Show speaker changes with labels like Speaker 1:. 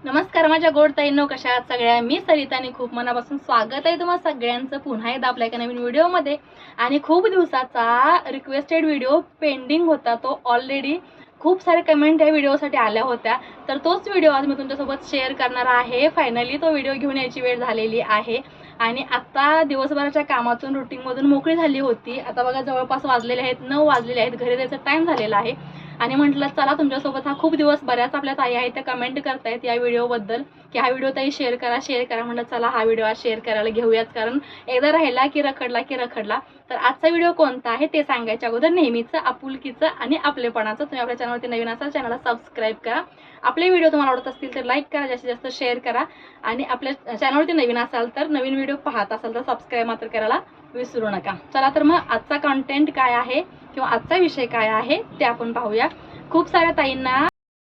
Speaker 1: नमस्कार माझ्या गोड ताईंनो, कशा आहात सगळ्या? मी सरिता आणि खूप मनापासून स्वागत आहे तुम्हाला सगळ्यांचं पुन्हा एकदा आपल्या एका नवीन व्हिडिओमध्ये. आणि खूप दिवसाचा रिक्वेस्टेड व्हिडिओ पेंडिंग होता, तो ऑलरेडी खूप सारे कमेंट या व्हिडिओसाठी आल्या होत्या, तर तोच व्हिडिओ आज मी तुमच्यासोबत शेअर करणार आहे. फायनली तो व्हिडिओ घेऊन यायची वेळ झालेली आहे आणि आता दिवसभराच्या कामातून रुटीनमधून मोकळी झाली होती. आता बघा जवळपास वाजलेले आहेत 9 वाजलेले आहेत, घरी जायचा टाइम झालेला आहे आणि म्हटलं चला तुमच्यासोबत हा खूप दिवस बऱ्याच आपल्या ताई आहेत त्या कमेंट करतायत या व्हिडिओबद्दल की हा व्हिडिओ ताई शेअर करा. म्हटलं चला हा व्हिडिओ आज शेअर करायला घेऊयात, कारण एकदा राहिला की रखडला. तर आजचा व्हिडिओ कोणता आहे ते सांगायच्या अगोदर नेहमीचं आपुलकीचं आणि आपलेपणाचं तुम्ही आपल्या चॅनलवरती नवीन असाल चॅनलला सबस्क्राईब करा. आपले व्हिडिओ तुम्हाला आवडत असतील तर लाईक करा, जास्तीत जास्त शेअर करा आणि आपल्या चॅनलवरती नवीन असाल तर नवीन व्हिडिओ पाहत असाल तर सबस्क्राईब मात्र करायला विसरू नका. चला तर मग आजचा कंटेंट काय आहे किंवा आजचा विषय काय आहे ते आपण पाहूया. खूप साऱ्या ताईंना